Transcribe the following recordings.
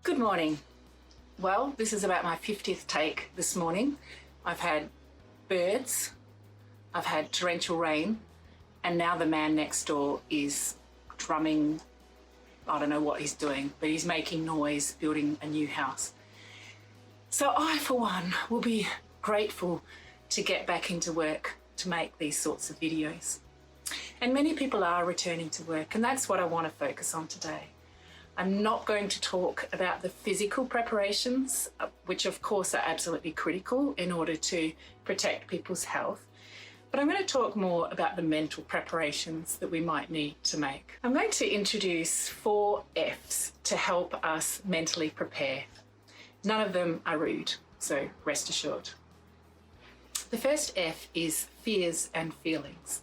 Good morning. Well, this is about my 50th take this morning. I've had birds, I've had torrential rain, and now the man next door is drumming. I don't know what he's doing, but he's making noise, building a new house. So I, for one, will be grateful to get back into work to make these sorts of videos. And many people are returning to work, and that's what I want to focus on today. I'm not going to talk about the physical preparations, which of course are absolutely critical in order to protect people's health, but I'm going to talk more about the mental preparations that we might need to make. I'm going to introduce 4 F's to help us mentally prepare. None of them are rude, so rest assured. The first F is fears and feelings.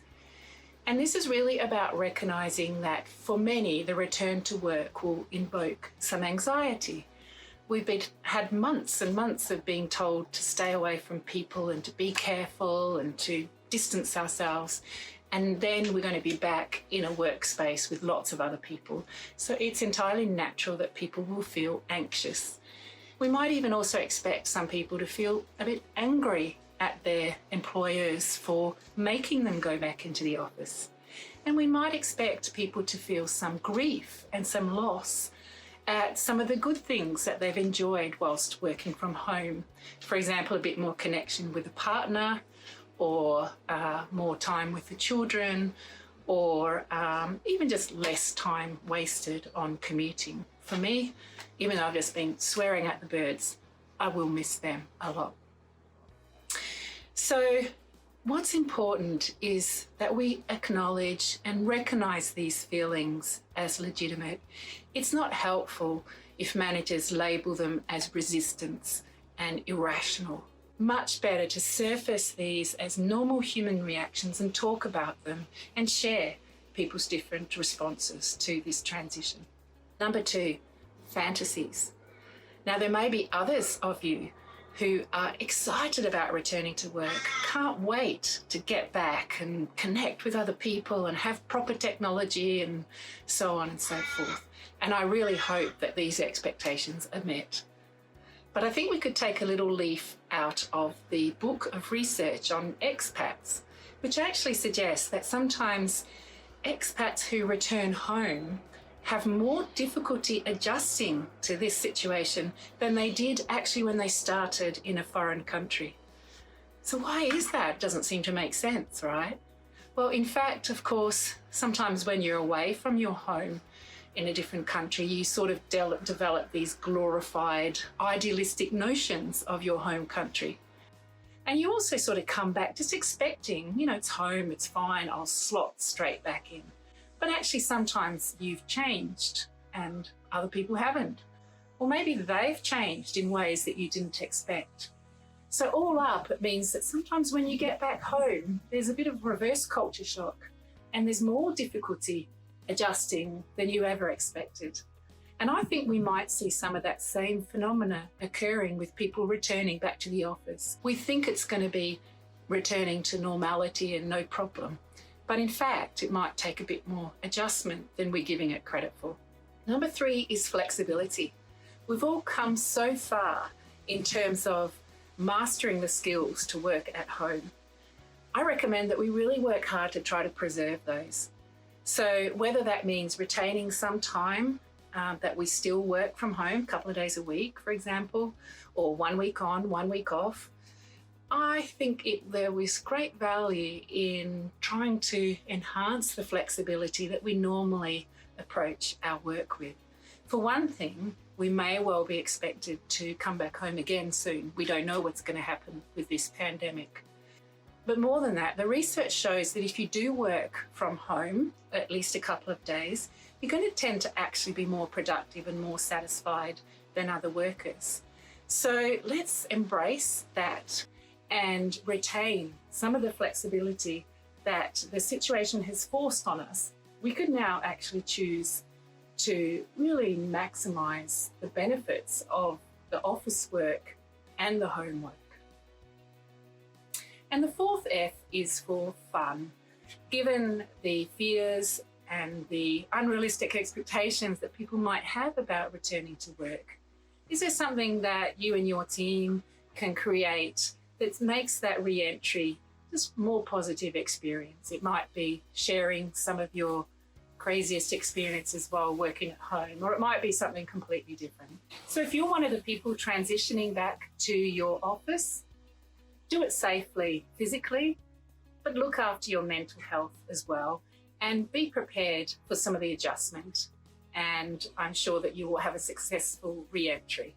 And this is really about recognizing that for many, the return to work will invoke some anxiety. We've had months and months of being told to stay away from people and to be careful and to distance ourselves. And then we're going to be back in a workspace with lots of other people. So it's entirely natural that people will feel anxious. We might even also expect some people to feel a bit angry at their employers for making them go back into the office. And we might expect people to feel some grief and some loss at some of the good things that they've enjoyed whilst working from home. For example, a bit more connection with a partner, or more time with the children, or even just less time wasted on commuting. For me, even though I've just been swearing at the birds, I will miss them a lot. So what's important is that we acknowledge and recognise these feelings as legitimate. It's not helpful if managers label them as resistance and irrational. Much better to surface these as normal human reactions and talk about them and share people's different responses to this transition. Number 2, fantasies. Now, there may be others of you who are excited about returning to work, can't wait to get back and connect with other people and have proper technology and so on and so forth. And I really hope that these expectations are met. But I think we could take a little leaf out of the book of research on expats, which actually suggests that sometimes expats who return home have more difficulty adjusting to this situation than they did actually when they started in a foreign country. So why is that? Doesn't seem to make sense, right? Well, in fact, of course, sometimes when you're away from your home in a different country, you sort of develop these glorified, idealistic notions of your home country. And you also sort of come back just expecting, it's home, it's fine, I'll slot straight back in. But actually sometimes you've changed and other people haven't. Or maybe they've changed in ways that you didn't expect. So all up, it means that sometimes when you get back home, there's a bit of reverse culture shock and there's more difficulty adjusting than you ever expected. And I think we might see some of that same phenomena occurring with people returning back to the office. We think it's going to be returning to normality and no problem. But in fact, it might take a bit more adjustment than we're giving it credit for. Number 3 is flexibility. We've all come so far in terms of mastering the skills to work at home. I recommend that we really work hard to try to preserve those. So whether that means retaining some time that we still work from home, a couple of days a week, for example, or 1 week on, 1 week off, I think there was great value in trying to enhance the flexibility that we normally approach our work with. For one thing, we may well be expected to come back home again soon. We don't know what's going to happen with this pandemic. But more than that, the research shows that if you do work from home at least a couple of days, you're going to tend to actually be more productive and more satisfied than other workers. So let's embrace that and retain some of the flexibility that the situation has forced on us. We could now actually choose to really maximise the benefits of the office work and the homework. And the 4th F is for fun. Given the fears and the unrealistic expectations that people might have about returning to work, Is there something that you and your team can create that makes that re-entry just more positive experience? It might be sharing some of your craziest experiences while working at home, or it might be something completely different. So if you're one of the people transitioning back to your office, do it safely physically, but look after your mental health as well, and be prepared for some of the adjustment. And I'm sure that you will have a successful re-entry.